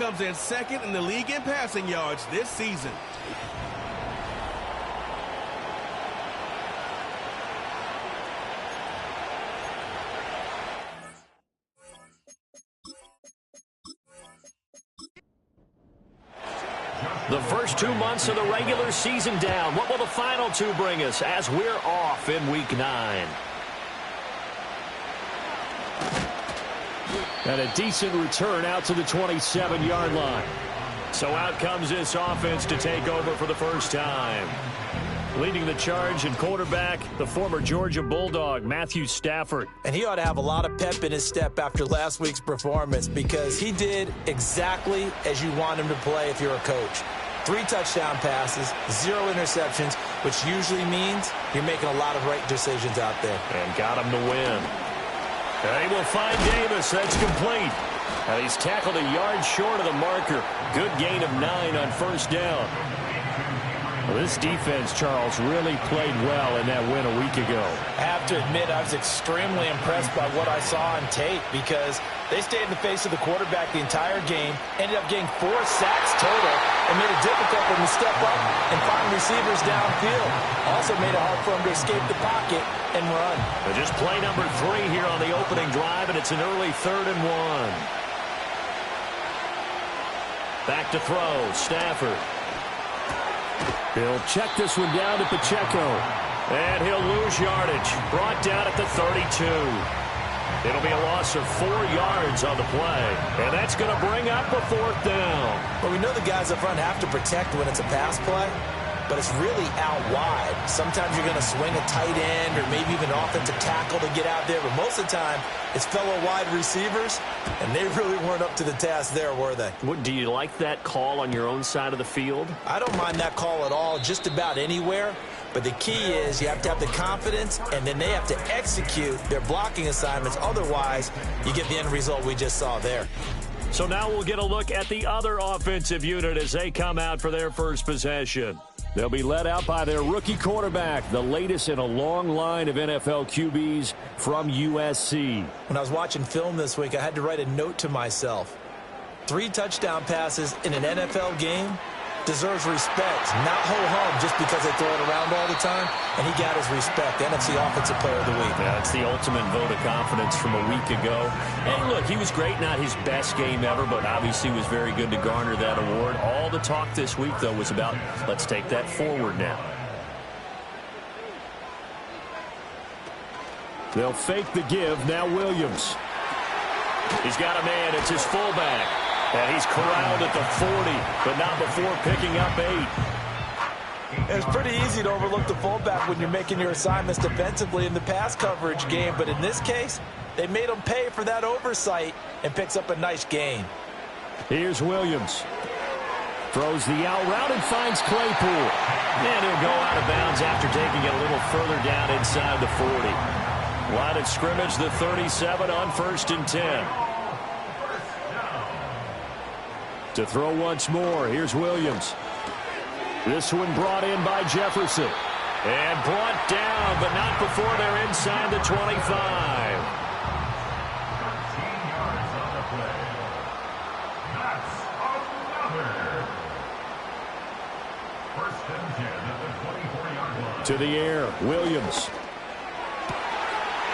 Comes in second in the league in passing yards this season. The first 2 months of the regular season down. What will the final 2 bring us as we're off in Week 9? And a decent return out to the 27-yard line. So out comes this offense to take over for the first time. Leading the charge and quarterback, the former Georgia Bulldog, Matthew Stafford. And he ought to have a lot of pep in his step after last week's performance because he did exactly as you want him to play if you're a coach. 3 touchdown passes, 0 interceptions, which usually means you're making a lot of right decisions out there. And got him to win. And he will find Davis. That's complete. He's tackled a yard short of the marker. Good gain of 9 on first down. Well, this defense, Charles, really played well in that win a week ago. I have to admit, I was extremely impressed by what I saw on tape because they stayed in the face of the quarterback the entire game, ended up getting 4 sacks total, and made it difficult for him to step up and find receivers downfield. Also made it hard for him to escape the pocket and run. Just play number 3 here on the opening drive, and it's an early 3rd and 1. Back to throw, Stafford. He'll check this one down to Pacheco. And he'll lose yardage. Brought down at the 32. It'll be a loss of 4 yards on the play. And that's going to bring up a 4th down. Well, we know the guys up front have to protect when it's a pass play, but it's really out wide. Sometimes you're going to swing a tight end or maybe even an offensive tackle to get out there, but most of the time it's fellow wide receivers, and they really weren't up to the task there, were they? Do you like that call on your own side of the field? I don't mind that call at all, just about anywhere. But the key is you have to have the confidence, and then they have to execute their blocking assignments. Otherwise, you get the end result we just saw there. So now we'll get a look at the other offensive unit as they come out for their first possession. They'll be led out by their rookie quarterback, the latest in a long line of NFL QBs from USC. When I was watching film this week, I had to write a note to myself. 3 touchdown passes in an NFL game deserves respect, not ho-hum just because they throw it around all the time, and he got his respect. NFC Offensive Player of the Week. Yeah, it's the ultimate vote of confidence from a week ago. And look, he was great, not his best game ever, but obviously was very good to garner that award. All the talk this week, though, was about let's take that forward now. They'll fake the give. Now Williams. He's got a man. It's his fullback. And he's corralled at the 40, but not before picking up 8. It's pretty easy to overlook the fullback when you're making your assignments defensively in the pass coverage game, but in this case, they made him pay for that oversight and picks up a nice gain. Here's Williams. Throws the out route and finds Claypool. And he'll go out of bounds after taking it a little further down inside the 40. Line of scrimmage, the 37 on 1st and 10. To throw once more, here's Williams. This one brought in by Jefferson. And brought down, but not before they're inside the 25. To the air, Williams.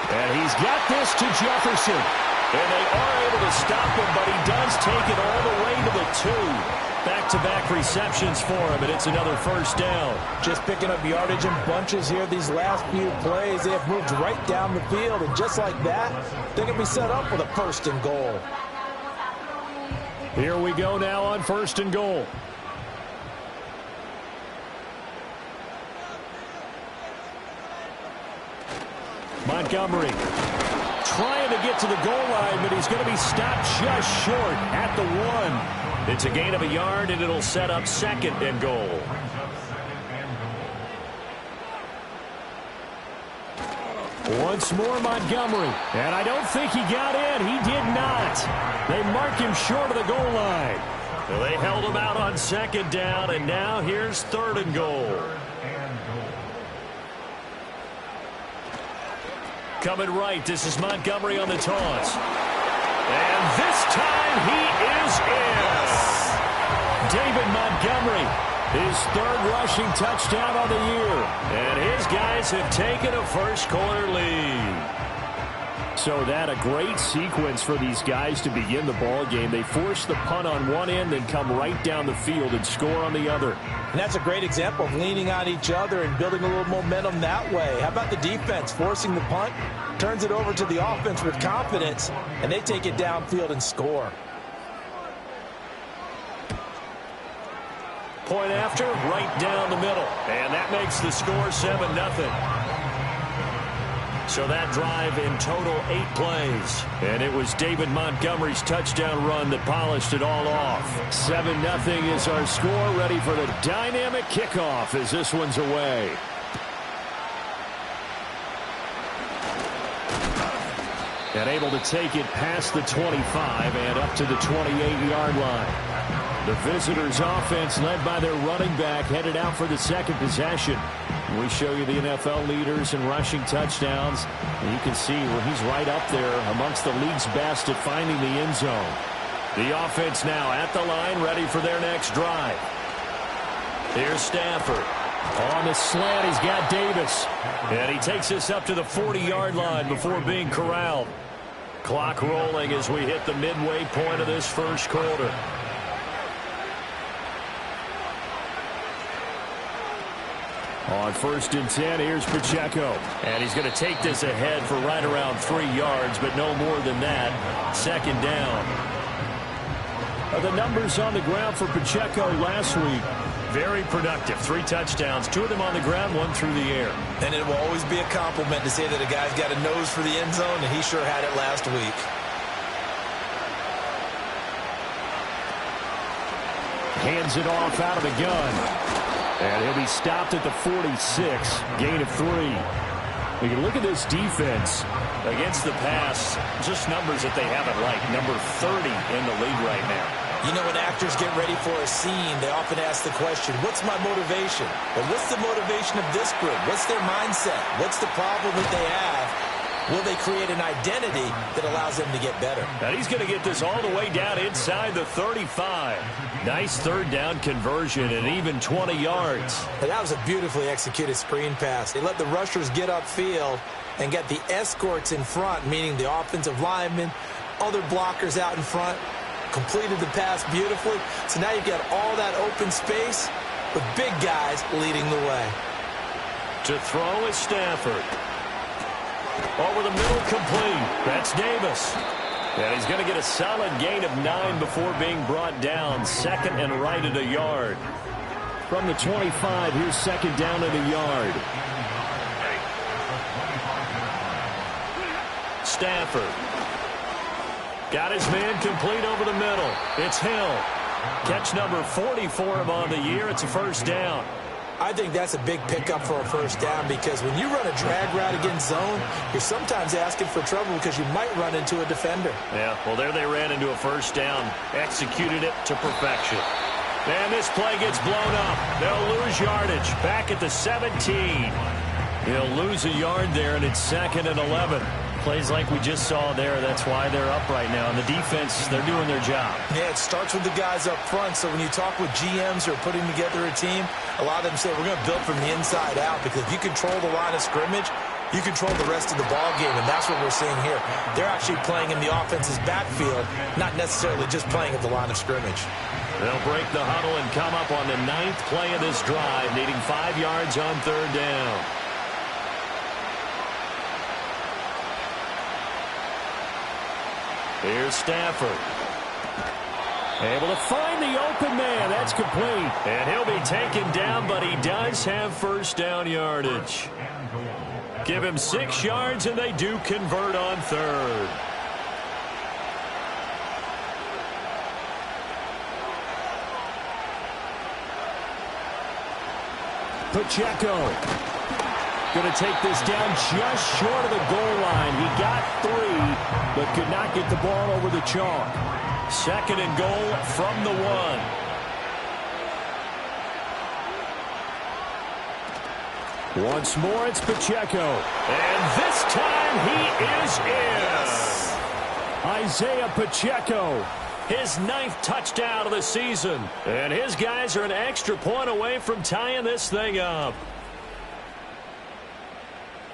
And he's got this to Jefferson. And they are able to stop him, but he does take it all the way to the 2. Back-to-back receptions for him, and it's another first down. Just picking up yardage in bunches here these last few plays. They have moved right down the field, and just like that, they're going to be set up with a 1st and goal. Here we go now on 1st and goal. Montgomery trying to get to the goal line, but he's going to be stopped just short at the 1. It's a gain of a yard, and it'll set up 2nd and goal. Once more, Montgomery. And I don't think he got in. He did not. They mark him short of the goal line. Well, they held him out on 2nd down, and now here's 3rd and goal. Coming right, this is Montgomery on the toss. And this time he is in. David Montgomery, his third rushing touchdown on the year. And his guys have taken a first-quarter lead. So that a great sequence for these guys to begin the ball game. They force the punt on one end, then come right down the field and score on the other. And that's a great example of leaning on each other and building a little momentum that way. How about the defense forcing the punt, turns it over to the offense with confidence, and they take it downfield and score. Point after, right down the middle. And that makes the score 7-0. So that drive in total 8 plays. And it was David Montgomery's touchdown run that polished it all off. 7-0 is our score. Ready for the dynamic kickoff as this one's away. And able to take it past the 25 and up to the 28-yard line. The visitors' offense led by their running back headed out for the second possession. We show you the NFL leaders in rushing touchdowns. And you can see where he's right up there amongst the league's best at finding the end zone. The offense now at the line, ready for their next drive. Here's Stafford. On the slant, he's got Davis. And he takes us up to the 40-yard line before being corralled. Clock rolling as we hit the midway point of this first quarter. On 1st and 10, here's Pacheco. And he's going to take this ahead for right around 3 yards, but no more than that. Second down. The numbers on the ground for Pacheco last week. Very productive. 3 touchdowns, 2 of them on the ground, 1 through the air. And it will always be a compliment to say that a guy's got a nose for the end zone, and he sure had it last week. Hands it off out of the gun. And he'll be stopped at the 46. Gain of 3. We can look at this defense. Against the pass, just numbers that they haven't liked. Number 30 in the league right now. You know, when actors get ready for a scene, they often ask the question, what's my motivation? But what's the motivation of this group? What's their mindset? What's the problem that they have? Will they create an identity that allows them to get better? And he's going to get this all the way down inside the 35. Nice third down conversion and even 20 yards. And that was a beautifully executed screen pass. They let the rushers get upfield and get the escorts in front, meaning the offensive linemen, other blockers out in front, completed the pass beautifully. So now you've got all that open space with big guys leading the way. To throw is Stafford. Over the middle, complete. That's Davis. And he's going to get a solid gain of 9 before being brought down. Second and right at a yard. From the 25, here's second down at a yard. Stafford. Got his man complete over the middle. It's Hill. Catch number 40 for him on the year. It's a first down. I think that's a big pickup for a first down because when you run a drag route against zone, you're sometimes asking for trouble because you might run into a defender. Yeah, well, there they ran into a first down. Executed it to perfection. And this play gets blown up. They'll lose yardage. Back at the 17. He'll lose a yard there, and it's 2nd and 11. Plays like we just saw there. That's why they're up right now. And the defense, they're doing their job. Yeah, it starts with the guys up front. So when you talk with GMs who are putting together a team, a lot of them say we're going to build from the inside out because if you control the line of scrimmage, you control the rest of the ball game, and that's what we're seeing here. They're actually playing in the offense's backfield, not necessarily just playing at the line of scrimmage. They'll break the huddle and come up on the 9th play of this drive, needing 5 yards on third down. Here's Stafford. Able to find the open man. That's complete. And he'll be taken down, but he does have first down yardage. Give him 6 yards, and they do convert on third. Pacheco going to take this down just short of the goal line. He got 3, but could not get the ball over the chalk. 2nd and goal from the 1. Once more, it's Pacheco. And this time he is in. Isaiah Pacheco his 9th touchdown of the season. And his guys are an extra point away from tying this thing up.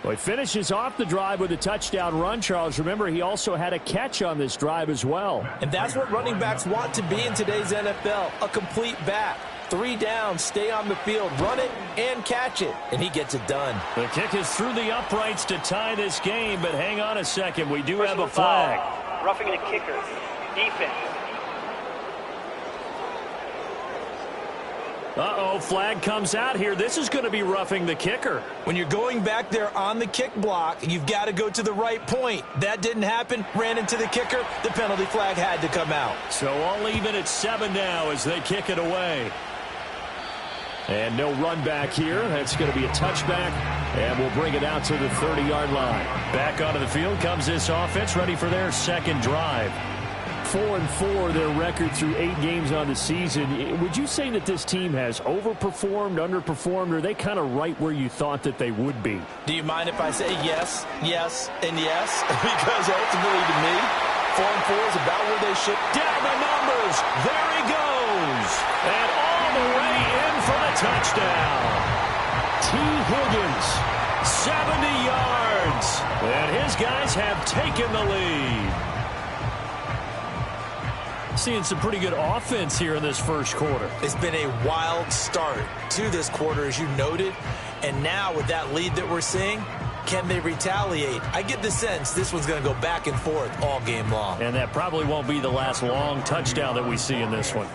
Well, he finishes off the drive with a touchdown run, Charles. Remember, he also had a catch on this drive as well. And that's what running backs want to be in today's NFL, a complete back. 3 downs, stay on the field, run it, and catch it. And he gets it done. The kick is through the uprights to tie this game, but hang on a second. We do have a flag. Roughing the kicker. Defense. Uh-oh, flag comes out here. This is going to be roughing the kicker. When you're going back there on the kick block, you've got to go to the right point. That didn't happen. Ran into the kicker. The penalty flag had to come out. So all even at 7 now as they kick it away. And no run back here. That's going to be a touchback. And we'll bring it out to the 30-yard line. Back onto the field comes this offense, ready for their second drive. 4-4, their record through 8 games on the season. Would you say that this team has overperformed, underperformed, or are they kind of right where you thought that they would be? Do you mind if I say yes, yes, and yes? Because ultimately to me, 4-4 is about where they should. Down the numbers. There he goes. And all the way in for the touchdown. T. Higgins, 70 yards. And his guys have taken the lead. Seeing some pretty good offense here in this first quarter. It's been a wild start to this quarter, as you noted. And now with that lead that we're seeing, can they retaliate? I get the sense this one's going to go back and forth all game long. And that probably won't be the last long touchdown that we see in this one.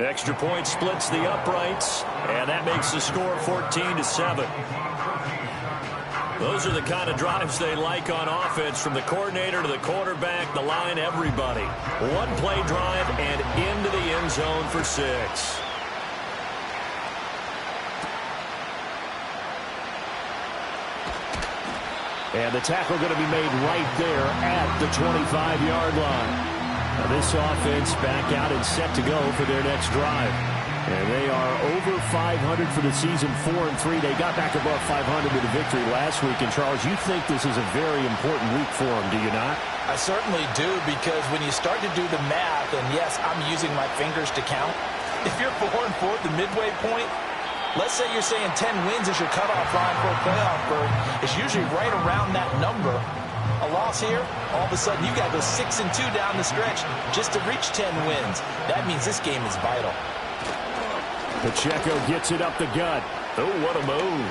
Extra point splits the uprights, and that makes the score 14-7. Those are the kind of drives they like on offense, from the coordinator to the quarterback, the line, everybody. One play drive and into the end zone for 6. And the tackle going to be made right there at the 25-yard line. Now this offense back out and set to go for their next drive. And they are over 500 for the season, 4-3. They got back above 500 with a victory last week. And, Charles, you think this is a very important week for them, do you not? I certainly do, because when you start to do the math, and, yes, I'm using my fingers to count. If you're 4-4 at the midway point, let's say you're saying 10 wins is your cutoff line for a playoff berth. It's usually right around that number. A loss here, all of a sudden you got to go 6-2 down the stretch just to reach 10 wins. That means this game is vital. Pacheco gets it up the gut. Oh, what a move.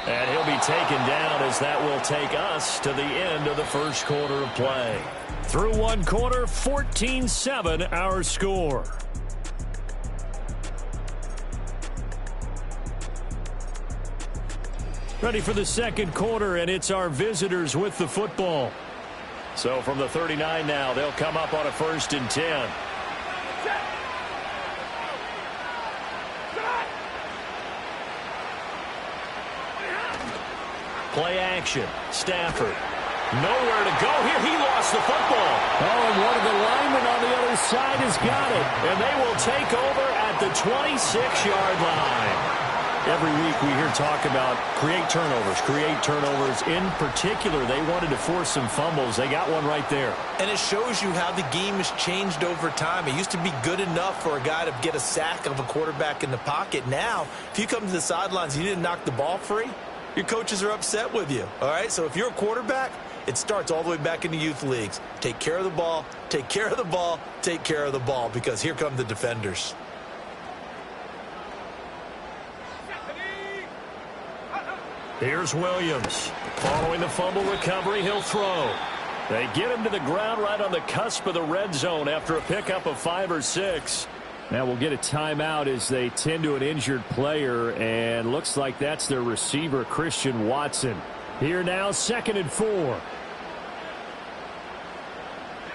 And he'll be taken down, as that will take us to the end of the first quarter of play. Through one quarter, 14-7 our score. Ready for the second quarter, and it's our visitors with the football. So from the 39 now, they'll come up on a 1st and 10. Play action. Stafford. Nowhere to go here. He lost the football. Oh, and one of the linemen on the other side has got it. And they will take over at the 26-yard line. Every week we hear talk about create turnovers. In particular, they wanted to force some fumbles. They got one right there. And it shows you how the game has changed over time. It used to be good enough for a guy to get a sack of a quarterback in the pocket. Now, if you come to the sidelines and you didn't knock the ball free, your coaches are upset with you. All right, so if you're a quarterback, it starts all the way back in the youth leagues. Take care of the ball, take care of the ball, take care of the ball, because here come the defenders. Here's Williams. Following the fumble recovery, he'll throw. They get him to the ground right on the cusp of the red zone after a pickup of 5 or 6. Now we'll get a timeout as they tend to an injured player, and looks like that's their receiver, Christian Watson. Here now, 2nd and 4. Here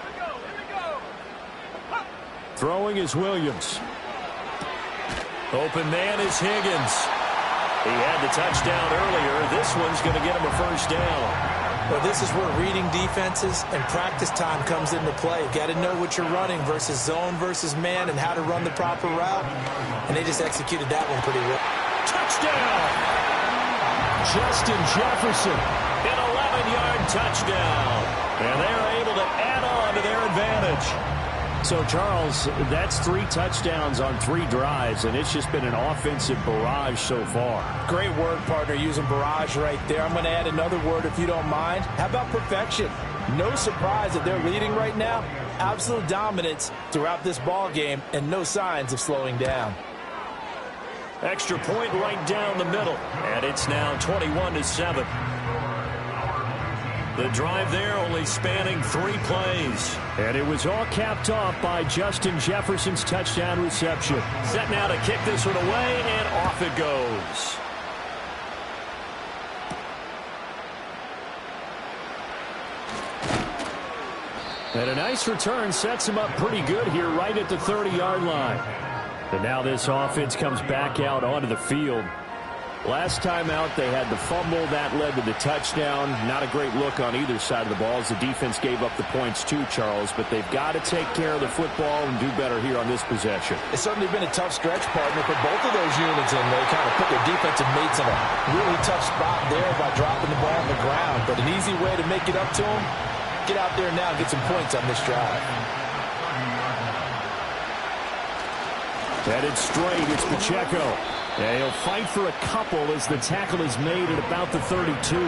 we go. Throwing is Williams. Open man is Higgins. He had the touchdown earlier. This one's going to get him a 1st down. Well, this is where reading defenses and practice time comes into play. You've got to know what you're running versus zone versus man and how to run the proper route. And they just executed that one pretty well. Touchdown! Justin Jefferson. An touchdown. And they are able to add on to their advantage. So, Charles, that's 3 touchdowns on 3 drives, and it's just been an offensive barrage so far. Great word, partner, using barrage right there. I'm going to add another word if you don't mind. How about perfection? No surprise that they're leading right now. Absolute dominance throughout this ball game and no signs of slowing down. Extra point right down the middle, and it's now 21-7. The drive there only spanning 3 plays. And it was all capped off by Justin Jefferson's touchdown reception. Set now to kick this one away, and off it goes. And a nice return sets him up pretty good here right at the 30-yard line. And now this offense comes back out onto the field. Last time out, they had the fumble. That led to the touchdown. Not a great look on either side of the ball as the defense gave up the points too, Charles. But they've got to take care of the football and do better here on this possession. It's certainly been a tough stretch, partner, for both of those units, and they kind of put their defensive mates in a really tough spot there by dropping the ball on the ground. But an easy way to make it up to them, get out there now and get some points on this drive. Headed straight, it's Pacheco. And he'll fight for a couple as the tackle is made at about the 32.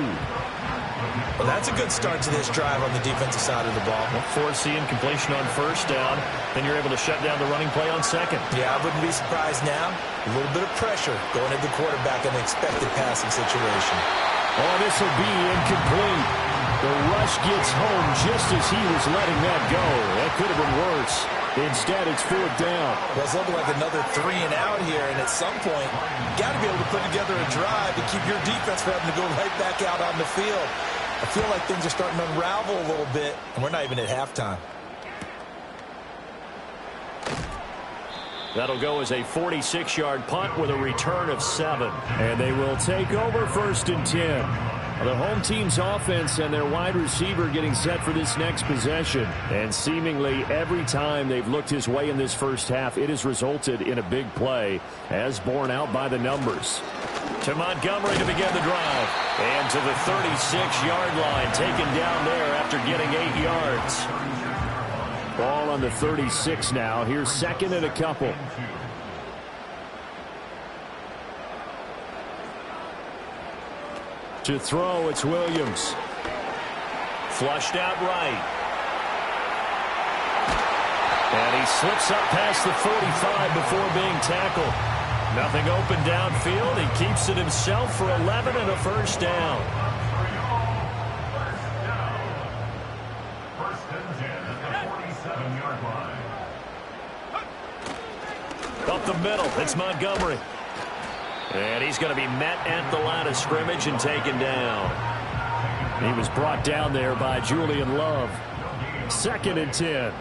Well, that's a good start to this drive on the defensive side of the ball. Forcing completion on first down. Then you're able to shut down the running play on second. Yeah, I wouldn't be surprised now. A little bit of pressure going at the quarterback in an expected passing situation. Oh, this will be incomplete. The rush gets home just as he was letting that go. That could have been worse. Instead, it's 4th down. Well, it's looking like another 3 and out here, and at some point, you got to be able to put together a drive to keep your defense from having to go right back out on the field. I feel like things are starting to unravel a little bit, and we're not even at halftime. That'll go as a 46-yard punt with a return of 7. And they will take over 1st and 10. The home team's offense and their wide receiver getting set for this next possession. And seemingly every time they've looked his way in this first half, it has resulted in a big play, as borne out by the numbers. To Montgomery to begin the drive. And to the 36-yard line, taken down there after getting 8 yards. Ball on the 36 now. Here's 2nd and a couple. To throw, it's Williams. Flushed out right. And he slips up past the 45 before being tackled. Nothing open downfield. He keeps it himself for 11 and a first down. Up the middle, it's Montgomery. And he's going to be met at the line of scrimmage and taken down. He was brought down there by Julian Love. 2nd and 10.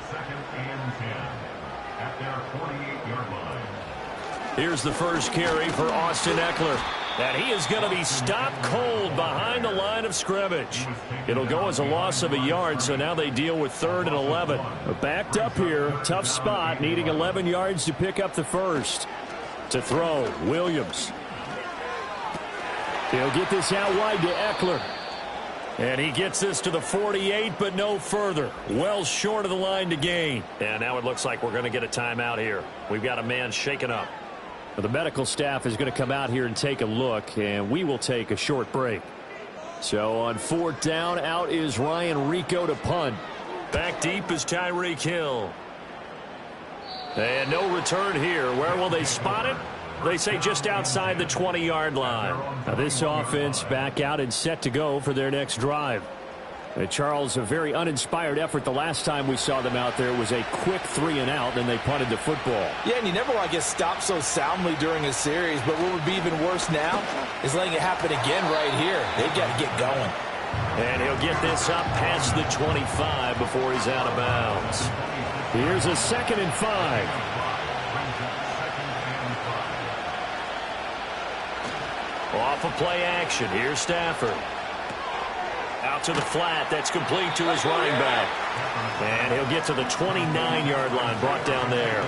Here's the first carry for Austin Eckler. And he is going to be stopped cold behind the line of scrimmage. It'll go as a loss of a yard, so now they deal with 3rd and 11. Backed up here, tough spot, needing 11 yards to pick up the first. To throw, Williams. He'll get this out wide to Eckler. And he gets this to the 48, but no further. Well short of the line to gain. And now it looks like we're going to get a timeout here. We've got a man shaken up. Well, the medical staff is going to come out here and take a look, and we will take a short break. So on 4th down, out is Ryan Rico to punt. Back deep is Tyreek Hill. And no return here. Where will they spot it? They say just outside the 20-yard line. Now this offense back out and set to go for their next drive. Charles, a very uninspired effort the last time we saw them out there. It was a quick 3 and out, then they punted the football. Yeah, and you never want to get stopped so soundly during a series, but what would be even worse now is letting it happen again right here. They've got to get going. And he'll get this up past the 25 before he's out of bounds. Here's a 2nd and 5. Off of play action. Here's Stafford. Out to the flat. That's complete to his running back. And he'll get to the 29-yard line, brought down there.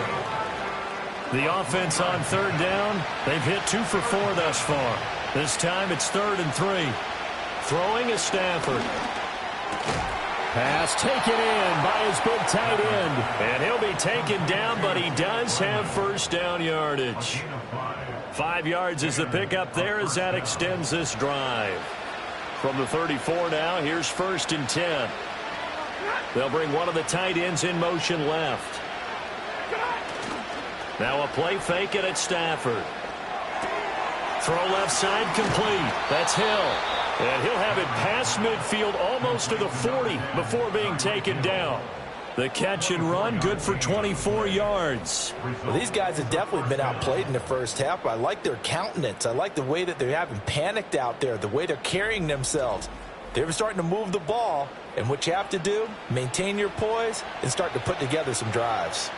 The offense on 3rd down. They've hit 2 for 4 thus far. This time it's 3rd and 3. Throwing is Stafford. Pass taken in by his big tight end. And he'll be taken down, but he does have first down yardage. 5 yards is the pickup there as that extends this drive. From the 34 now, here's 1st and 10. They'll bring one of the tight ends in motion left. Now a play fake, and it's Stafford. Throw left side complete. That's Hill. And he'll have it past midfield almost to the 40 before being taken down. The catch and run, good for 24 yards. Well, these guys have definitely been outplayed in the first half. I like their countenance. I like the way that they're having panicked out there, the way they're carrying themselves. They're starting to move the ball, and what you have to do, maintain your poise and start to put together some drives.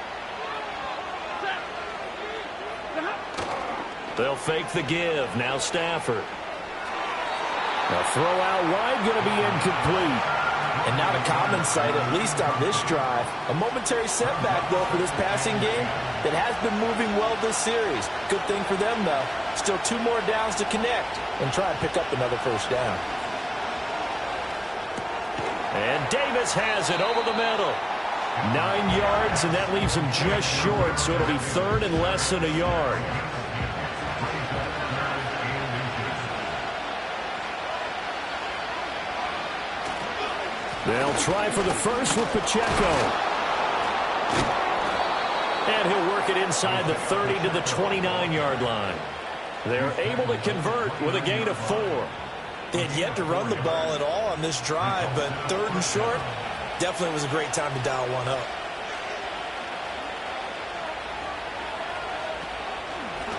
They'll fake the give. Now Stafford. A throw out wide, going to be incomplete. And not a common sight, at least on this drive. A momentary setback, though, for this passing game that has been moving well this series. Good thing for them, though. Still 2 more downs to connect and try and pick up another first down. And Davis has it over the middle. 9 yards, and that leaves him just short, so it'll be 3rd and less than a yard. They'll try for the first with Pacheco. And he'll work it inside the 30 to the 29-yard line. They're able to convert with a gain of 4. They had yet to run the ball at all on this drive, but 3rd and short definitely was a great time to dial one up.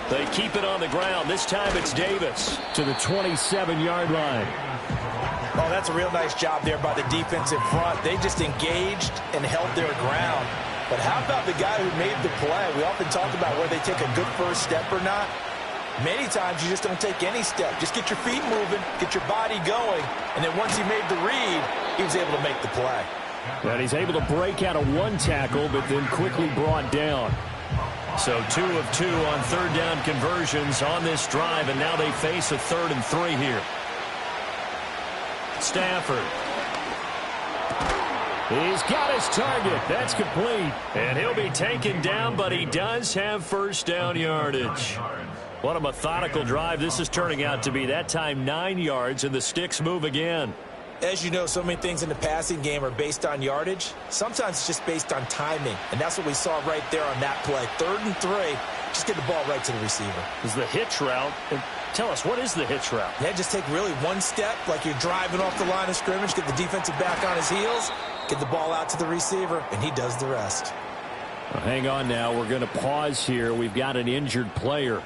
They keep it on the ground. This time it's Davis. To the 27-yard line. Oh, that's a real nice job there by the defensive front. They just engaged and held their ground. But how about the guy who made the play? We often talk about whether they take a good first step or not. Many times you just don't take any step. Just get your feet moving, get your body going, and then once he made the read, he was able to make the play. And he's able to break out of 1 tackle, but then quickly brought down. So 2 of 2 on 3rd down conversions on this drive, and now they face a 3rd and 3 here. Stafford. He's got his target. That's complete. And he'll be taken down, but he does have first down yardage. What a methodical drive this is turning out to be. That time 9 yards, and the sticks move again. As you know, so many things in the passing game are based on yardage. Sometimes it's just based on timing, and that's what we saw right there on that play. 3rd and 3. Just get the ball right to the receiver. Is the hitch route. Tell us, what is the hitch route? Yeah, just take really 1 step like you're driving off the line of scrimmage, get the defensive back on his heels, get the ball out to the receiver, and he does the rest. Well, hang on now. We're going to pause here. We've got an injured player.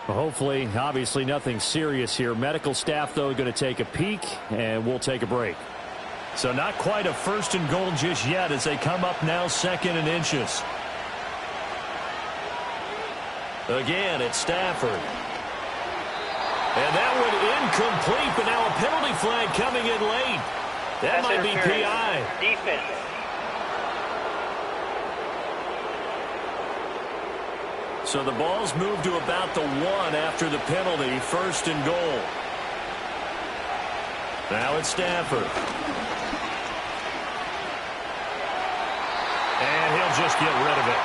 Well, hopefully, obviously nothing serious here. Medical staff, though, going to take a peek, and we'll take a break. So not quite a 1st and goal just yet as they come up now 2nd and inches. Again, it's Stafford. And that one incomplete, but now a penalty flag coming in late. That might be PI. Defense. So the ball's moved to about the 1 after the penalty, 1st and goal. Now it's Stafford. And he'll just get rid of it.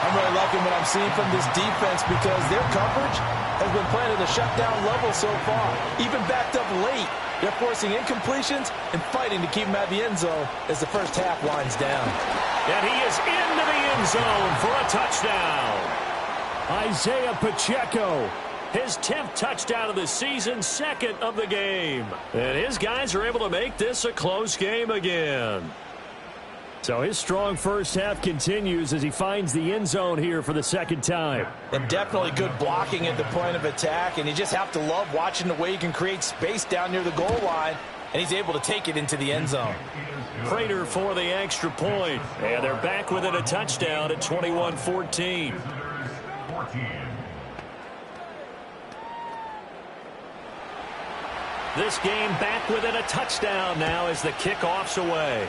I'm really liking what I'm seeing from this defense because their coverage has been playing at a shutdown level so far. Even backed up late, they're forcing incompletions and fighting to keep them at the end zone as the first half winds down. And he is into the end zone for a touchdown. Isaiah Pacheco. His 10th touchdown of the season, 2nd of the game. And his guys are able to make this a close game again. So his strong first half continues as he finds the end zone here for the 2nd time. And definitely good blocking at the point of attack, and you just have to love watching the way he can create space down near the goal line, and he's able to take it into the end zone. Prater for the extra point, and they're back within a touchdown at 21-14. This game back within a touchdown now as the kickoff's away.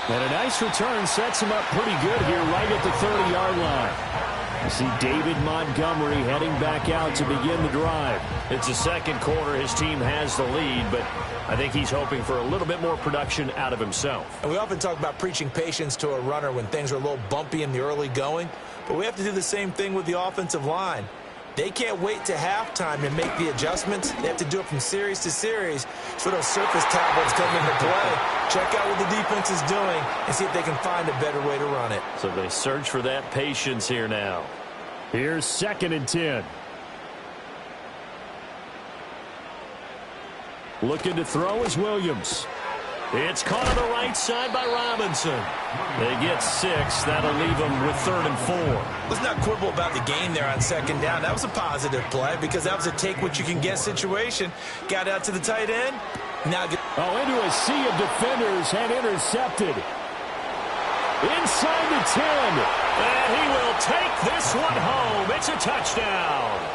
And a nice return sets him up pretty good here right at the 30-yard line. See David Montgomery heading back out to begin the drive. It's the second quarter. His team has the lead, but I think he's hoping for a little bit more production out of himself. And we often talk about preaching patience to a runner when things are a little bumpy in the early going, but we have to do the same thing with the offensive line. They can't wait to halftime to make the adjustments. They have to do it from series to series. So those surface tablets come into play. Check out what the defense is doing and see if they can find a better way to run it. So they search for that patience here now. Here's 2nd and 10. Looking to throw is Williams. It's caught on the right side by Robinson. They get 6. That'll leave them with 3rd and 4. Let's not quibble about the game there on 2nd down. That was a positive play because that was a take-what-you-can-get situation. Got out to the tight end. Now into a sea of defenders and intercepted. Inside the 10. And he will take this one home. It's a touchdown.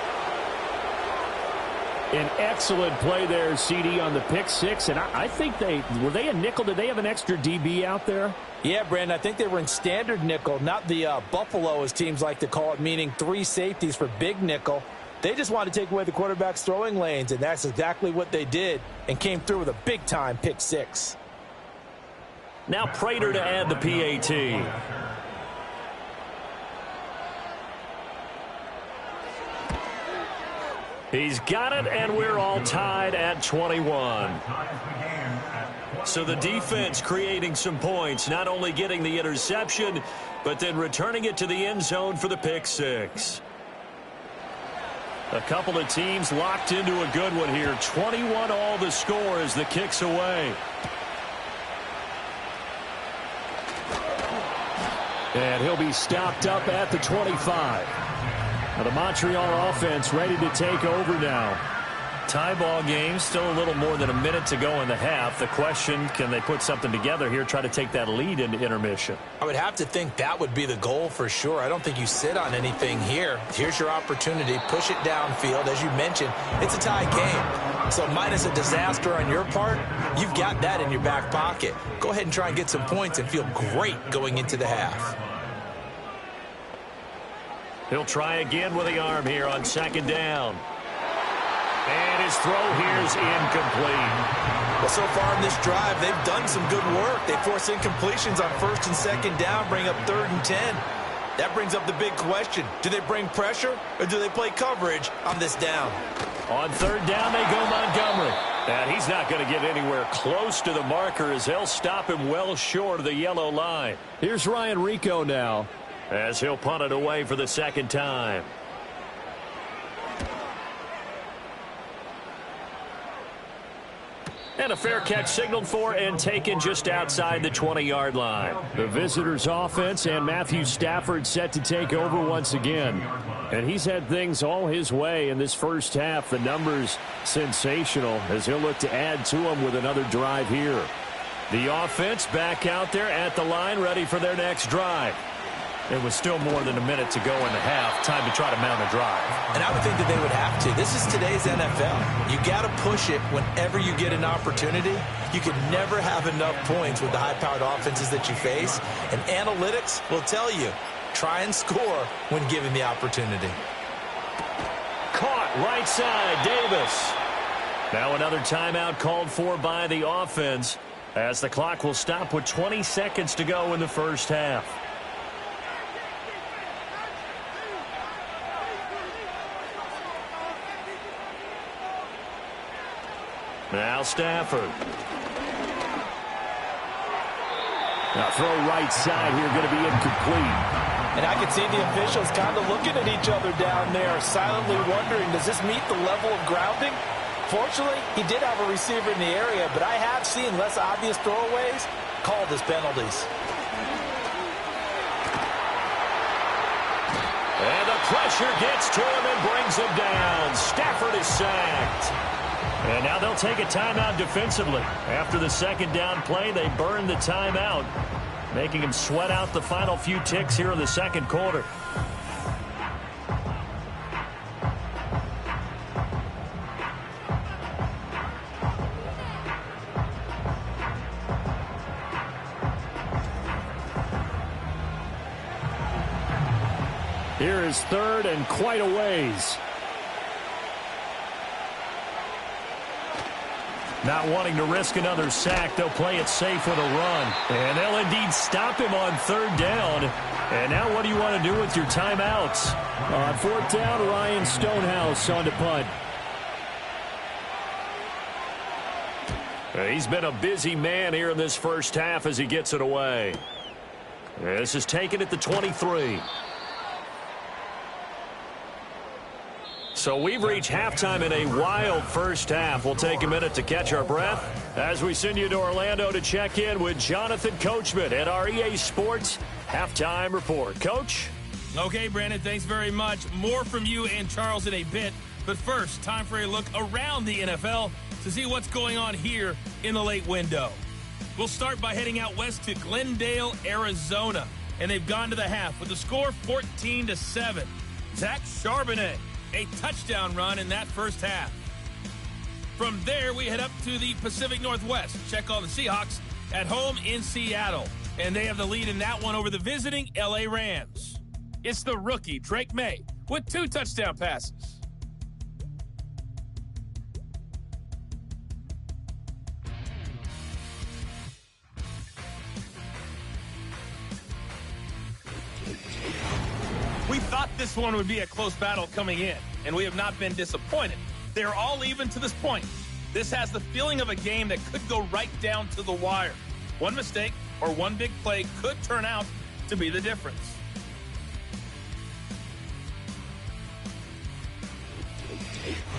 An excellent play there, CD, on the pick 6. And I think were they a nickel? Did they have an extra DB out there? Yeah, Brandon, I think they were in standard nickel, not the Buffalo, as teams like to call it, meaning 3 safeties for big nickel. They just wanted to take away the quarterback's throwing lanes, and that's exactly what they did and came through with a big-time pick 6. Now Prater to add the PAT. He's got it, and we're all tied at 21. So the defense creating some points, not only getting the interception, but then returning it to the end zone for the pick 6. A couple of teams locked into a good one here. 21 all the score as the kick's away. And he'll be stopped up at the 25. Now the Montreal offense ready to take over now. Tie ball game, still a little more than a minute to go in the half. The question, can they put something together here, try to take that lead into intermission? I would have to think that would be the goal for sure. I don't think you sit on anything here. Here's your opportunity. Push it downfield. As you mentioned, it's a tie game. So minus a disaster on your part, you've got that in your back pocket. Go ahead and try and get some points and feel great going into the half. He'll try again with the arm here on 2nd down. And his throw here's incomplete. Well, so far in this drive, they've done some good work. They force incompletions on 1st and 2nd down, bring up 3rd and 10. That brings up the big question. Do they bring pressure or do they play coverage on this down? On 3rd down, they go Montgomery. And he's not going to get anywhere close to the marker as they'll stop him well short of the yellow line. Here's Ryan Rico now, as he'll punt it away for the 2nd time. And a fair catch signaled for and taken just outside the 20-yard line. The visitors' offense and Matthew Stafford set to take over once again. And he's had things all his way in this first half. The numbers sensational as he'll look to add to them with another drive here. The offense back out there at the line, ready for their next drive. It was still more than a minute to go in the half. Time to try to mount a drive. And I would think that they would have to. This is today's NFL. You got to push it whenever you get an opportunity. You can never have enough points with the high-powered offenses that you face. And analytics will tell you, try and score when given the opportunity. Caught right side, Davis. Now another timeout called for by the offense as the clock will stop with 20 seconds to go in the first half. Now Stafford. Now throw right side here, going to be incomplete. And I can see the officials kind of looking at each other down there, silently wondering, does this meet the level of grounding? Fortunately, he did have a receiver in the area, but I have seen less obvious throwaways called as penalties. And the pressure gets to him and brings him down. Stafford is sacked. And now they'll take a timeout defensively. After the 2nd down play, they burn the timeout, making him sweat out the final few ticks here in the 2nd quarter. Here is third and quite a ways. Not wanting to risk another sack, they'll play it safe with a run. And they'll indeed stop him on third down. And now what do you want to do with your timeouts? On fourth down, Ryan Stonehouse on to punt. He's been a busy man here in this first half as he gets it away. This is taken at the 23. So we've reached halftime in a wild first half. We'll take a minute to catch our breath as we send you to Orlando to check in with Jonathan Coachman at our EA Sports Halftime Report. Coach? Okay, Brandon, thanks very much. More from you and Charles in a bit. But first, time for a look around the NFL to see what's going on here in the late window. We'll start by heading out west to Glendale, Arizona. And they've gone to the half with the score 14-7. Zach Charbonnet, a touchdown run in that first half. From there, we head up to the Pacific Northwest. Check on the Seahawks at home in Seattle. And they have the lead in that one over the visiting LA Rams. It's the rookie, Drake May, with 2 touchdown passes. We thought this one would be a close battle coming in, and we have not been disappointed. They're all even to this point. This has the feeling of a game that could go right down to the wire. One mistake or one big play could turn out to be the difference.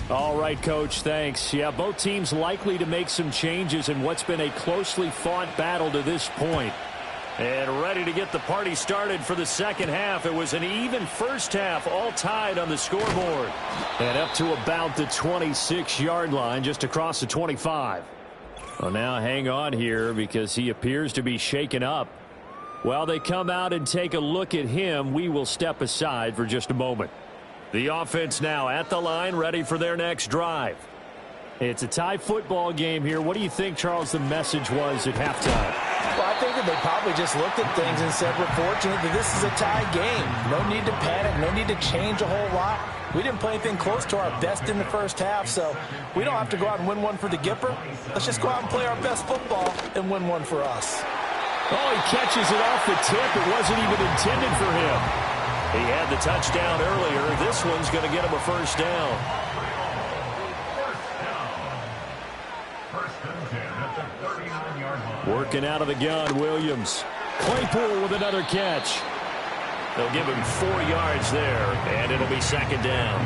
All right, Coach, thanks. Yeah, both teams likely to make some changes in what's been a closely fought battle to this point. And ready to get the party started for the second half. It was an even first half, all tied on the scoreboard. And up to about the 26-yard line, just across the 25. Well, now hang on here because he appears to be shaken up. While they come out and take a look at him, we will step aside for just a moment. The offense now at the line, ready for their next drive. It's a tie football game here. What do you think, Charles, the message was at halftime? Well, I think that they probably just looked at things and said, we're fortunate that this is a tie game. No need to panic, no need to change a whole lot. We didn't play anything close to our best in the first half, so we don't have to go out and win one for the Gipper. Let's just go out and play our best football and win one for us. Oh, he catches it off the tip. It wasn't even intended for him. He had the touchdown earlier. This one's going to get him a first down. Working out of the gun, Williams. Claypool with another catch. They'll give him 4 yards there, and it'll be second down.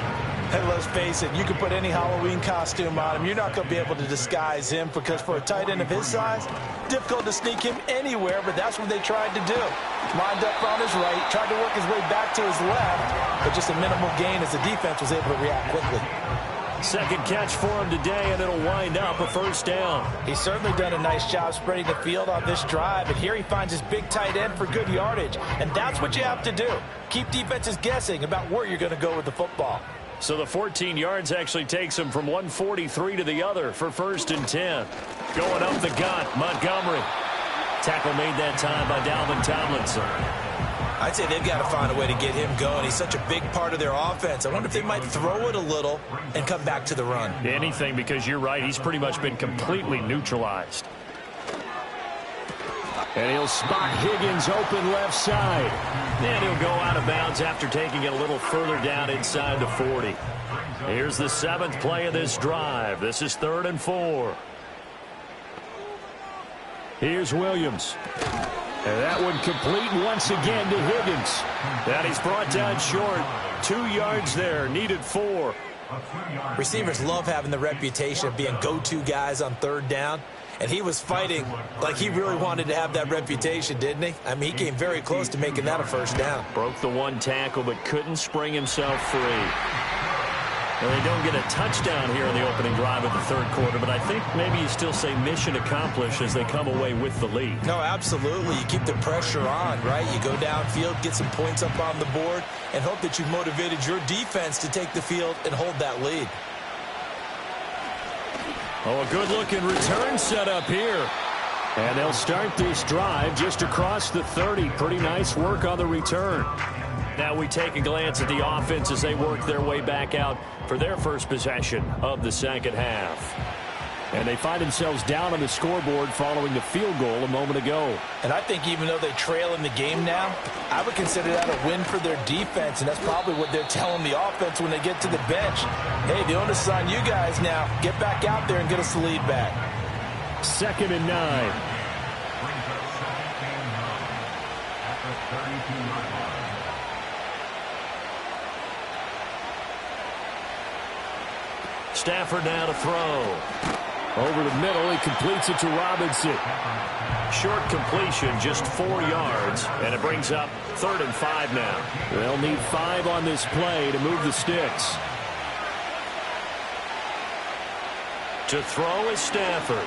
Hey, let's face it, you can put any Halloween costume on him. You're not going to be able to disguise him because for a tight end of his size, difficult to sneak him anywhere, but that's what they tried to do. Lined up on his right, tried to work his way back to his left, but just a minimal gain as the defense was able to react quickly. Second catch for him today, and it'll wind up a first down. He's certainly done a nice job spreading the field on this drive, and here he finds his big tight end for good yardage, and that's what you have to do. Keep defenses guessing about where you're going to go with the football. So the 14 yards actually takes him from 143 to the other for first and 10. Going up the gut, Montgomery. Tackle made that time by Dalvin Tomlinson. I'd say they've got to find a way to get him going. He's such a big part of their offense. I wonder if they might throw it a little and come back to the run. Anything, because you're right. He's pretty much been completely neutralized. And he'll spot Higgins open left side. And he'll go out of bounds after taking it a little further down inside the 40. Here's the 7th play of this drive. This is 3rd and 4. Here's Williams. And that one complete once again to Higgins. And he's brought down short. 2 yards there, needed 4. Receivers love having the reputation of being go-to guys on 3rd down. And he was fighting like he really wanted to have that reputation, didn't he? I mean, he came very close to making that a first down. Broke the 1 tackle, but couldn't spring himself free. And they don't get a touchdown here in the opening drive of the 3rd quarter, but I think maybe you still say mission accomplished as they come away with the lead. No, absolutely. You keep the pressure on, right? You go downfield, get some points up on the board, and hope that you've motivated your defense to take the field and hold that lead. Oh, a good-looking return set up here. And they'll start this drive just across the 30. Pretty nice work on the return. Now we take a glance at the offense as they work their way back out for their first possession of the second half. And they find themselves down on the scoreboard following the field goal a moment ago. And I think even though they trail in the game now, I would consider that a win for their defense, and that's probably what they're telling the offense when they get to the bench. Hey, the onus is on you guys now. Get back out there and get us the lead back. 2nd and 9. Stafford now to throw. Over the middle, he completes it to Robinson. Short completion, just 4 yards, and it brings up 3rd and 5 now. They'll need 5 on this play to move the sticks. To throw is Stafford.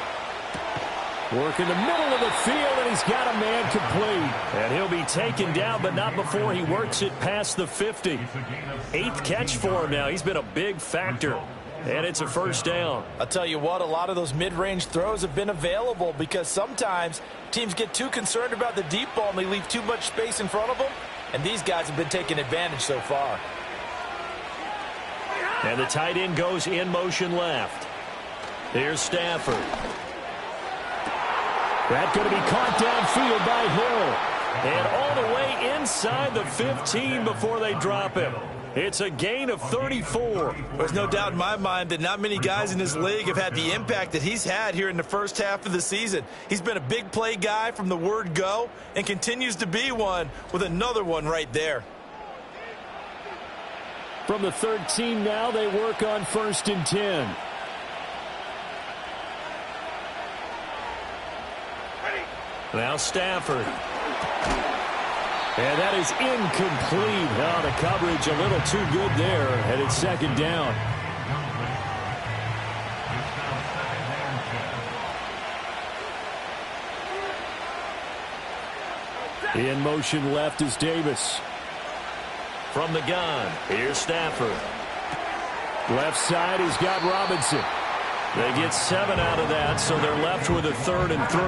Work in the middle of the field, and he's got a man complete. And he'll be taken down, but not before he works it past the 50. 8th catch for him now. He's been a big factor. And it's a first down. I'll tell you what, a lot of those mid-range throws have been available because sometimes teams get too concerned about the deep ball and they leave too much space in front of them. And these guys have been taking advantage so far. And the tight end goes in motion left. Here's Stafford. That's going to be caught downfield by Hill. And all the way inside the 15 before they drop him. It's a gain of 34. There's no doubt in my mind that not many guys in this league have had the impact that he's had here in the first half of the season. He's been a big play guy from the word go and continues to be one with another one right there. From the 13 now, they work on 1st and 10. Now Stafford. And that is incomplete. Oh, the coverage a little too good there, and it's 2nd down. In motion left is Davis. From the gun, here's Stafford. Left side, he's got Robinson. They get 7 out of that, so they're left with a 3rd and 3.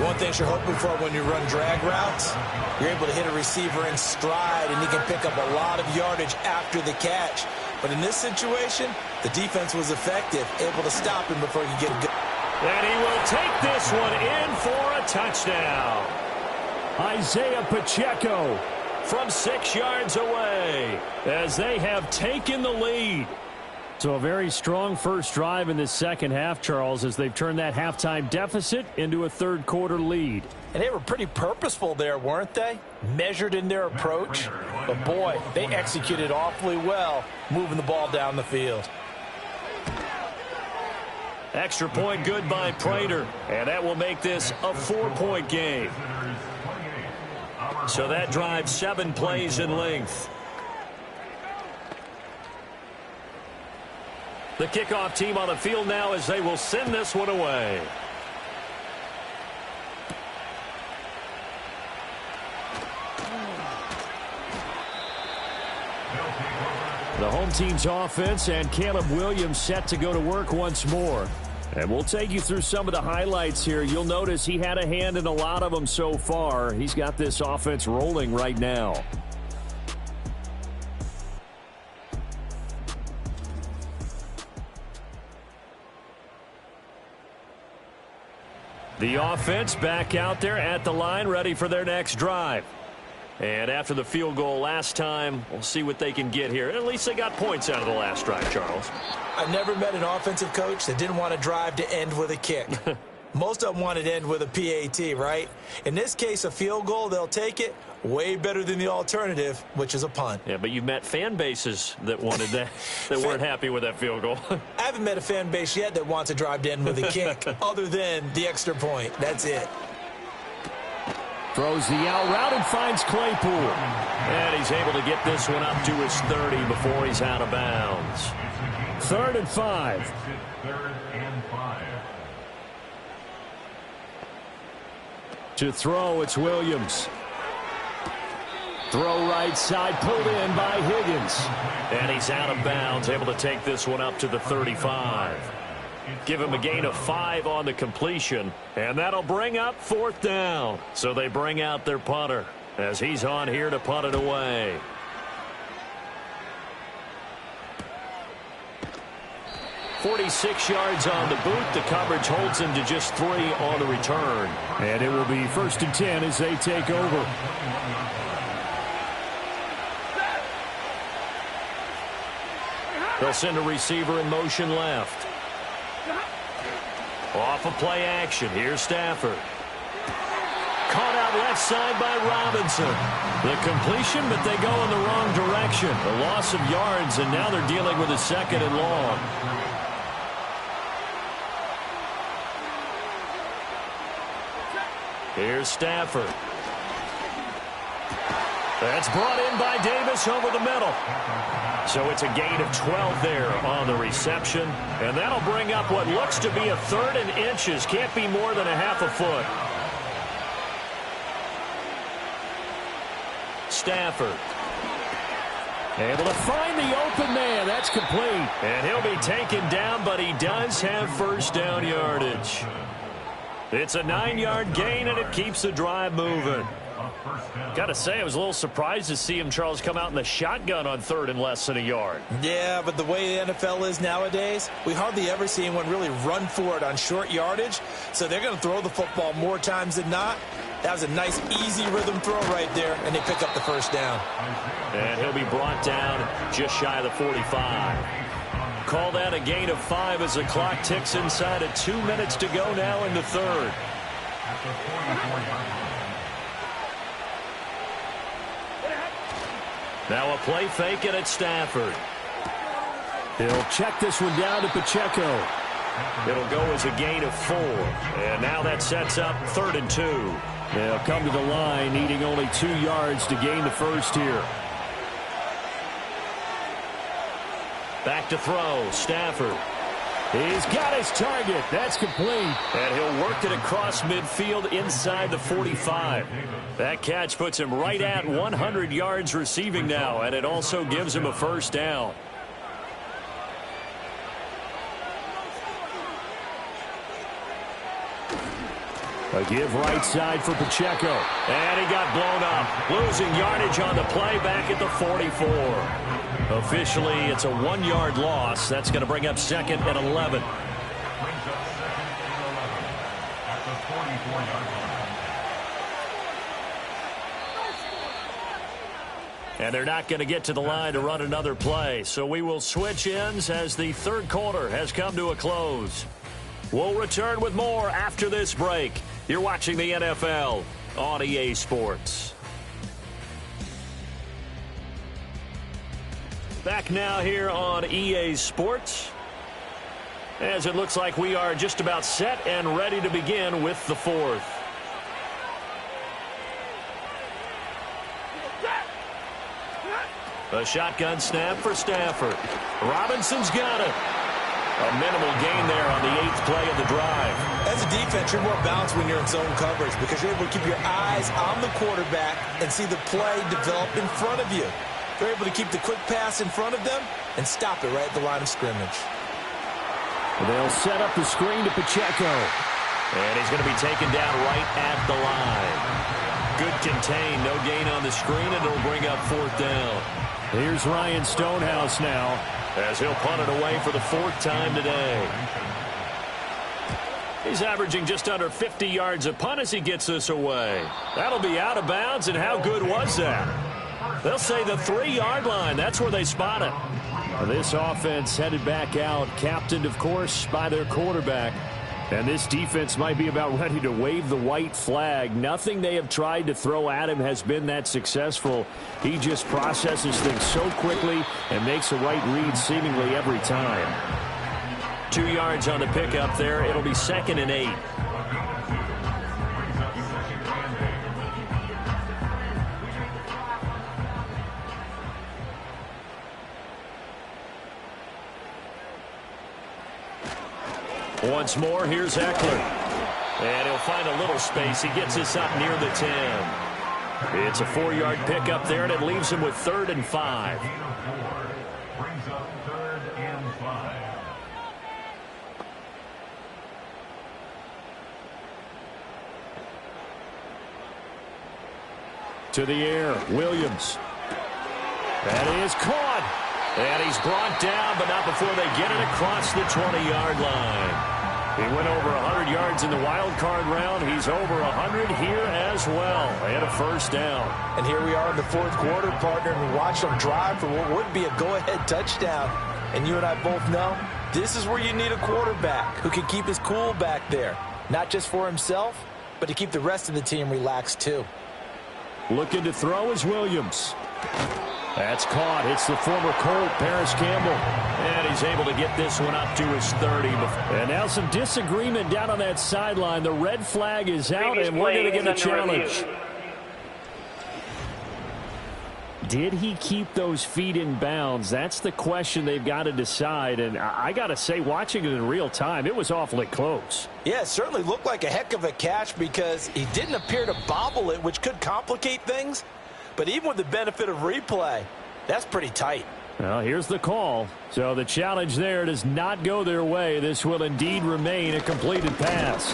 One thing you're hoping for when you run drag routes, you're able to hit a receiver in stride, and he can pick up a lot of yardage after the catch. But in this situation, the defense was effective, able to stop him before he could get a good. And he will take this one in for a touchdown. Isaiah Pacheco from 6 yards away as they have taken the lead. So a very strong first drive in the second half, Charles, as they've turned that halftime deficit into a third-quarter lead. And they were pretty purposeful there, weren't they? Measured in their approach. But, boy, they executed awfully well moving the ball down the field. Extra point good by Prater, and that will make this a 4-point game. So that drives 7 plays in length. The kickoff team on the field now as they will send this one away. The home team's offense and Caleb Williams set to go to work once more. And we'll take you through some of the highlights here. You'll notice he had a hand in a lot of them so far. He's got this offense rolling right now. The offense back out there at the line, ready for their next drive. And after the field goal last time, we'll see what they can get here. At least they got points out of the last drive, Charles. I've never met an offensive coach that didn't want to drive to end with a kick. Most of them wanted to end with a PAT, right? In this case, a field goal, they'll take it. Way better than the alternative, which is a punt. Yeah, but you've met fan bases that wanted that, that weren't happy with that field goal. I haven't met a fan base yet that wants to drive to end with a kick, other than the extra point. That's it. Throws the out route and finds Claypool. And he's able to get this one up to his 30 before he's out of bounds. 3rd and 5. To throw, it's Williams. Throw right side, pulled in by Higgins. And he's out of bounds, able to take this one up to the 35. Give him a gain of 5 on the completion, and that'll bring up 4th down. So they bring out their punter as he's on here to punt it away. 46 yards on the boot. The coverage holds him to just 3 on the return. And it will be 1st and 10 as they take over. They'll send a receiver in motion left. Off of play action. Here's Stafford. Caught out left side by Robinson. The completion, but they go in the wrong direction. A loss of yards, and now they're dealing with a 2nd and long. Here's Stafford. That's brought in by Davis over the middle. So it's a gain of 12 there on the reception. And that'll bring up what looks to be a 3rd and inches. Can't be more than a half a foot. Stafford. Able to find the open man. That's complete. And he'll be taken down, but he does have 1st down yardage. It's a 9-yard gain, and it keeps the drive moving. Got to say, I was a little surprised to see him, Charles, come out in the shotgun on 3rd and less than a yard. Yeah, but the way the NFL is nowadays, we hardly ever see anyone really run for it on short yardage. So they're going to throw the football more times than not. That was a nice, easy rhythm throw right there, and they pick up the 1st down. And he'll be brought down just shy of the 45. Call that a gain of 5 as the clock ticks inside of 2 minutes to go now in the 3rd. Now a play fake, and it's Stafford. He'll check this one down to Pacheco. It'll go as a gain of 4. And now that sets up 3rd and 2. They'll come to the line, needing only 2 yards to gain the 1st here. Back to throw, Stafford. He's got his target. That's complete. And he'll work it across midfield inside the 45. That catch puts him right at 100 yards receiving now, and it also gives him a 1st down. A give right side for Pacheco. And he got blown up. Losing yardage on the play back at the 44. Officially, it's a 1-yard loss. That's going to bring up 2nd and 11. And they're not going to get to the line to run another play. So we will switch ends as the 3rd quarter has come to a close. We'll return with more after this break. You're watching the NFL on EA Sports. Back now here on EA Sports, as it looks like we are just about set and ready to begin with the 4th. A shotgun snap for Stafford. Robinson's got it. A minimal gain there on the 8th play of the drive. As a defense, you're more balanced when you're in zone coverage because you're able to keep your eyes on the quarterback and see the play develop in front of you. They're able to keep the quick pass in front of them and stop it right at the line of scrimmage. They'll set up the screen to Pacheco. And he's going to be taken down right at the line. Good contain, no gain on the screen, and it'll bring up 4th down. Here's Ryan Stonehouse now, as he'll punt it away for the 4th time today. He's averaging just under 50 yards a punt as he gets this away. That'll be out of bounds, and how good was that? They'll say the 3-yard line. That's where they spot it. This offense headed back out, captained, of course, by their quarterback. And this defense might be about ready to wave the white flag. Nothing they have tried to throw at him has been that successful. He just processes things so quickly and makes the right read seemingly every time. 2 yards on the pickup there. It'll be 2nd and 8. Once more, here's Eckler. And he'll find a little space. He gets this up near the 10. It's a 4-yard pickup there, and it leaves him with 3rd and 5. Brings up 3rd and 5. To the air, Williams. That is caught. And he's brought down, but not before they get it across the 20-yard line. He went over 100 yards in the wild card round. He's over 100 here as well. And a first down. And here we are in the fourth quarter, partner, and we watched them drive for what would be a go-ahead touchdown. And you and I both know this is where you need a quarterback who can keep his cool back there. Not just for himself, but to keep the rest of the team relaxed too. Looking to throw is Williams. That's caught. It's the former Colt, Paris Campbell. And he's able to get this one up to his 30. And now some disagreement down on that sideline. The red flag is out, and we're going to get a challenge. Did he keep those feet in bounds? That's the question they've got to decide. And I got to say, watching it in real time, it was awfully close. Yeah, it certainly looked like a heck of a catch because he didn't appear to bobble it, which could complicate things. But even with the benefit of replay, that's pretty tight. Well, here's the call. So the challenge there does not go their way. This will indeed remain a completed pass.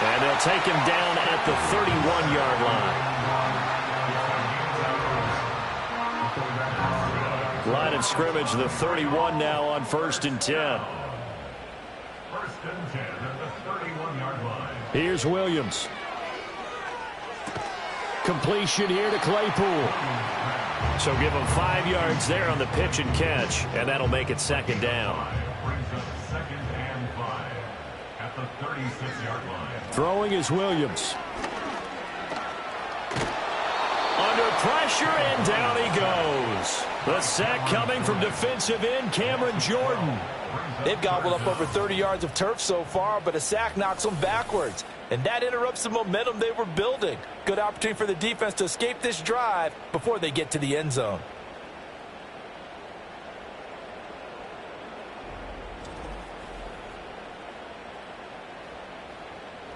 And they'll take him down at the 31-yard line. Line of scrimmage, the 31 now on 1st and 10. 1st and 10 at the 31-yard line. Here's Williams. Completion here to Claypool. So give him 5 yards there on the pitch and catch, and that'll make it 2nd down. Brings up 2nd and 5 at the 36-yard line. Throwing is Williams. Under pressure, and down he goes. The sack coming from defensive end Cameron Jordan. They've gobbled up over 30 yards of turf so far, but a sack knocks them backwards. And that interrupts the momentum they were building. Good opportunity for the defense to escape this drive before they get to the end zone.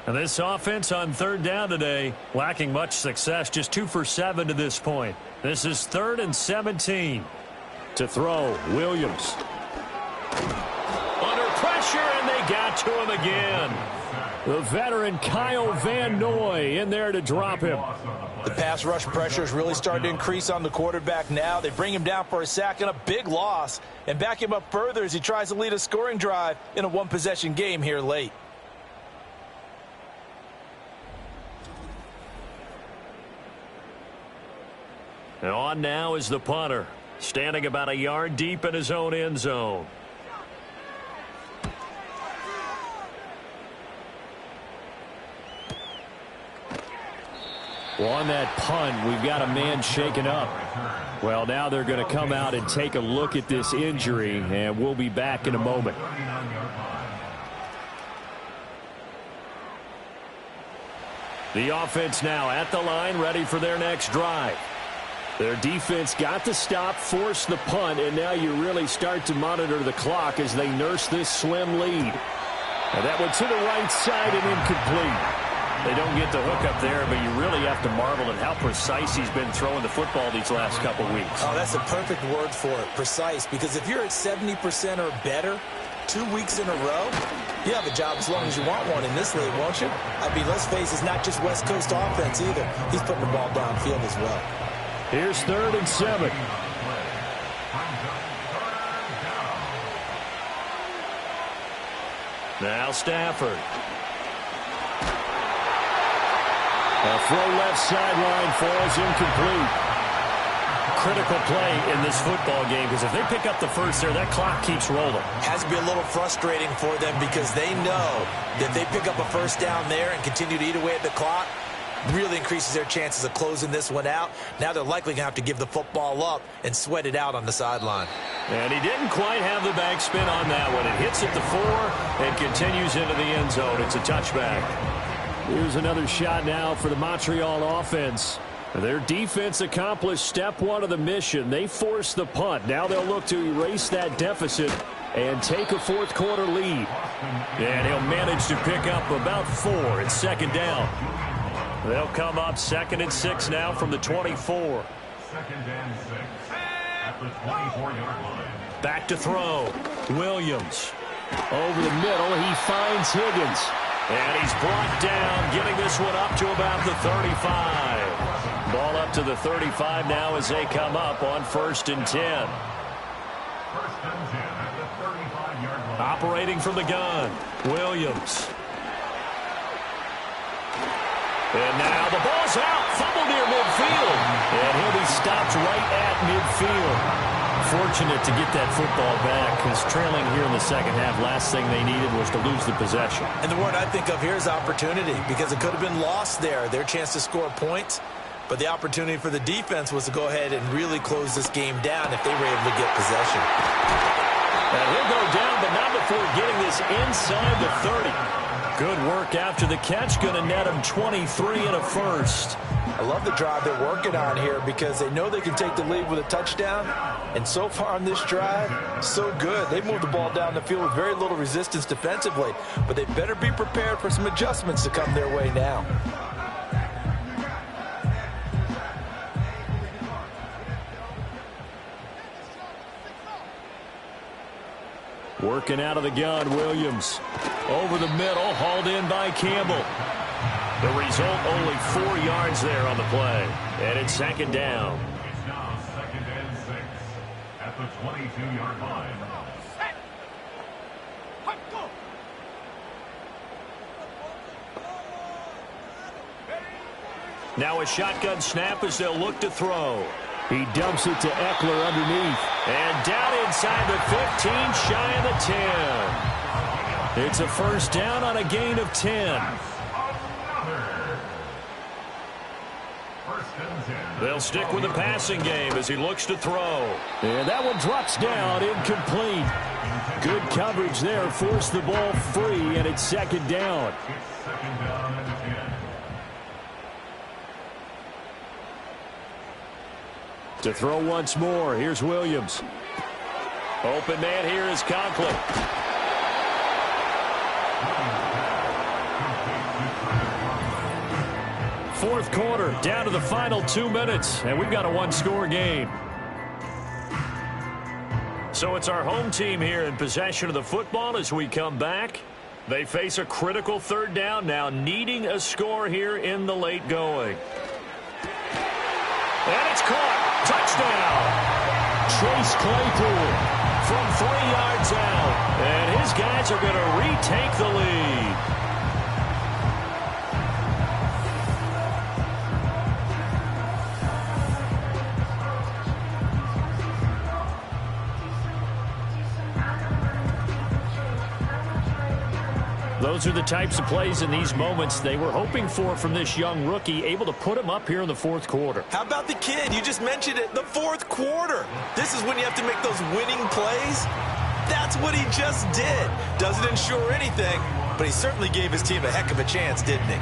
And this offense on 3rd down today, lacking much success, just 2 for 7 to this point. This is 3rd and 17. To throw, Williams. Under pressure, and they got to him again. The veteran Kyle Van Noy in there to drop him. The pass rush pressure is really starting to increase on the quarterback now. They bring him down for a sack and a big loss, and back him up further as he tries to lead a scoring drive in a one-possession game here late. And on now is the punter, standing about a yard deep in his own end zone. On that punt, we've got a man shaken up. Well, now they're going to come out and take a look at this injury, and we'll be back in a moment. The offense now at the line, ready for their next drive. Their defense got the stop, forced the punt, and now you really start to monitor the clock as they nurse this slim lead. And that went to the right side and incomplete. They don't get the hook up there, but you really have to marvel at how precise he's been throwing the football these last couple weeks. Oh, that's a perfect word for it, precise, because if you're at 70% or better 2 weeks in a row, you have a job as long as you want one in this league, won't you? I mean, let's face it, it's not just West Coast offense either. He's putting the ball downfield as well. Here's 3rd and 7. Now Stafford. A throw left sideline falls incomplete. Critical play in this football game because if they pick up the first there, that clock keeps rolling. Has to be a little frustrating for them because they know that they pick up a first down there and continue to eat away at the clock, really increases their chances of closing this one out. Now they're likely going to have to give the football up and sweat it out on the sideline. And he didn't quite have the backspin on that one. It hits at the 4 and continues into the end zone. It's a touchback. Here's another shot now for the Montreal offense. Their defense accomplished step 1 of the mission. They forced the punt. Now they'll look to erase that deficit and take a fourth quarter lead. And he'll manage to pick up about 4. It's 2nd down. They'll come up 2nd and 6 now from the 24. 2nd and 6 at the 24-yard line. Back to throw. Williams. Over the middle, he finds Higgins. And he's brought down, getting this one up to about the 35. Ball up to the 35 now as they come up on 1st and 10. and 10 at the 35-yard line. Operating from the gun, Williams. And now the ball's out. Fumble near midfield. And he'll be stopped right at midfield. Fortunate to get that football back, because trailing here in the second half, last thing they needed was to lose the possession. And the word I think of here is opportunity, because it could have been lost there, their chance to score points. But the opportunity for the defense was to go ahead and really close this game down if they were able to get possession. And he'll go down, but not before getting this inside the 30. Good work after the catch. Going to net him 23 and a first. I love the drive they're working on here, because they know they can take the lead with a touchdown. And so far on this drive, so good. They moved the ball down the field with very little resistance defensively. But they better be prepared for some adjustments to come their way now. Working out of the gun, Williams. Over the middle, hauled in by Campbell. The result, only 4 yards there on the play. And it's second down. It's now 2nd and 6 at the 22-yard line. Now a shotgun snap as they'll look to throw. He dumps it to Eckler underneath. And down inside the 15, shy of the 10. It's a first down on a gain of 10. They'll stick with the passing game as he looks to throw. And that one drops down, incomplete. Good coverage there, forced the ball free, and it's second down. It's 2nd down and 10. To throw once more, here's Williams. Open man here is Conklin. Fourth quarter, down to the final 2 minutes, and we've got a one-score game. So it's our home team here in possession of the football as we come back. They face a critical third down now, needing a score here in the late going. And it's caught. Touchdown. Chase Claypool from 3 yards out. And his guys are going to retake the lead. Those are the types of plays in these moments they were hoping for from this young rookie, able to put him up here in the fourth quarter. How about the kid? You just mentioned it, the fourth quarter. This is when you have to make those winning plays. That's what he just did. Doesn't ensure anything, but he certainly gave his team a heck of a chance, didn't he?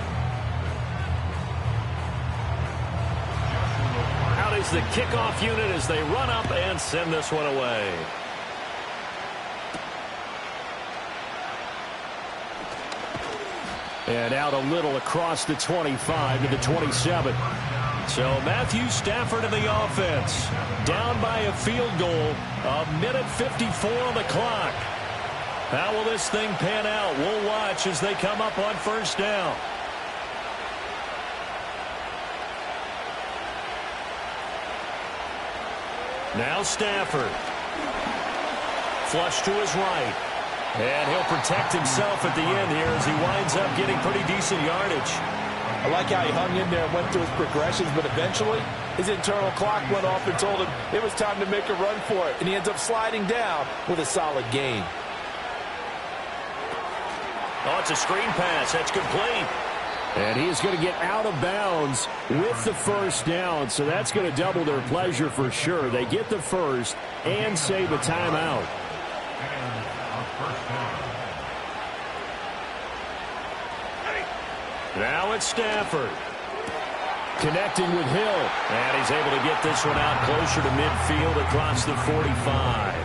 Out is the kickoff unit as they run up and send this one away. And out a little across the 25 to the 27. So Matthew Stafford in the offense. Down by a field goal. A minute 54 on the clock. How will this thing pan out? We'll watch as they come up on first down. Now Stafford. Flush to his right. And he'll protect himself at the end here as he winds up getting pretty decent yardage. I like how he hung in there and went through his progressions, but eventually his internal clock went off and told him it was time to make a run for it, and he ends up sliding down with a solid gain. Oh, it's a screen pass. That's complete. And he's going to get out of bounds with the first down, so that's going to double their pleasure for sure. They get the first and save a timeout. Now it's Stafford. Connecting with Hill. And he's able to get this one out closer to midfield across the 45.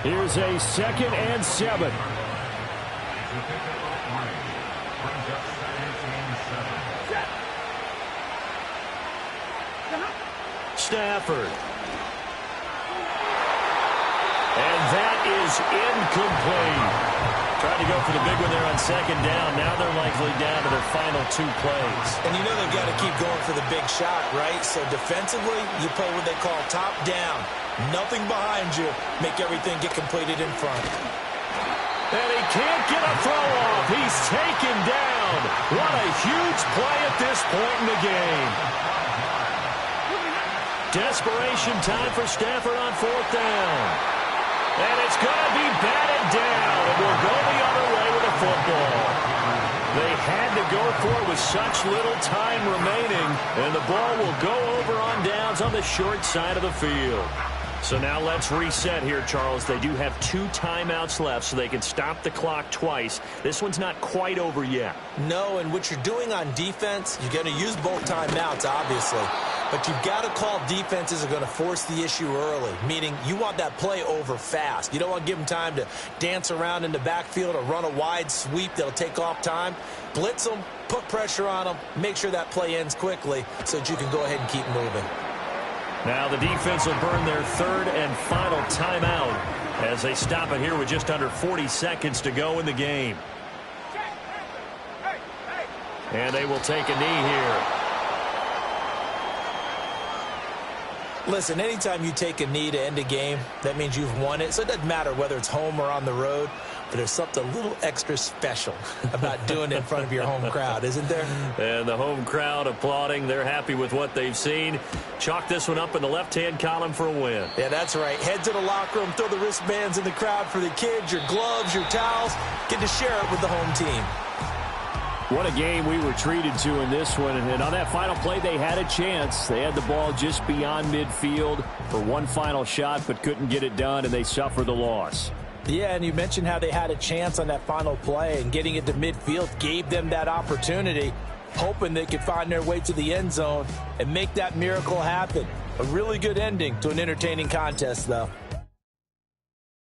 Here's a 2nd and 7. Stafford. And that is incomplete. Tried to go for the big one there on second down. Now they're likely down to their final 2 plays. And you know they've got to keep going for the big shot, right? So defensively, you play what they call top down. Nothing behind you. Make everything get completed in front. And he can't get a throw off. He's taken down. What a huge play at this point in the game. Desperation time for Stafford on 4th down. And it's going to be batted down. And we'll go the other way with a football. They had to go for it with such little time remaining. And the ball will go over on downs on the short side of the field. So now let's reset here, Charles. They do have 2 timeouts left, so they can stop the clock twice. This one's not quite over yet. No, and what you're doing on defense, you're going to use both timeouts, obviously. But you've got to call defenses are going to force the issue early, meaning you want that play over fast. You don't want to give them time to dance around in the backfield or run a wide sweep that'll take off time. Blitz them, put pressure on them, make sure that play ends quickly so that you can go ahead and keep moving. Now the defense will burn their 3rd and final timeout as they stop it here with just under 40 seconds to go in the game. And they will take a knee here. Listen, anytime you take a knee to end a game, that means you've won it. So it doesn't matter whether it's home or on the road, but there's something a little extra special about doing it in front of your home crowd, isn't there? And the home crowd applauding. They're happy with what they've seen. Chalk this one up in the left-hand column for a win. Yeah, that's right. Head to the locker room, throw the wristbands in the crowd for the kids, your gloves, your towels. Get to share it with the home team. What a game we were treated to in this one. And on that final play, they had a chance. They had the ball just beyond midfield for one final shot, but couldn't get it done, and they suffer the loss. Yeah, and you mentioned how they had a chance on that final play, and getting it to midfield gave them that opportunity, hoping they could find their way to the end zone and make that miracle happen. A really good ending to an entertaining contest, though.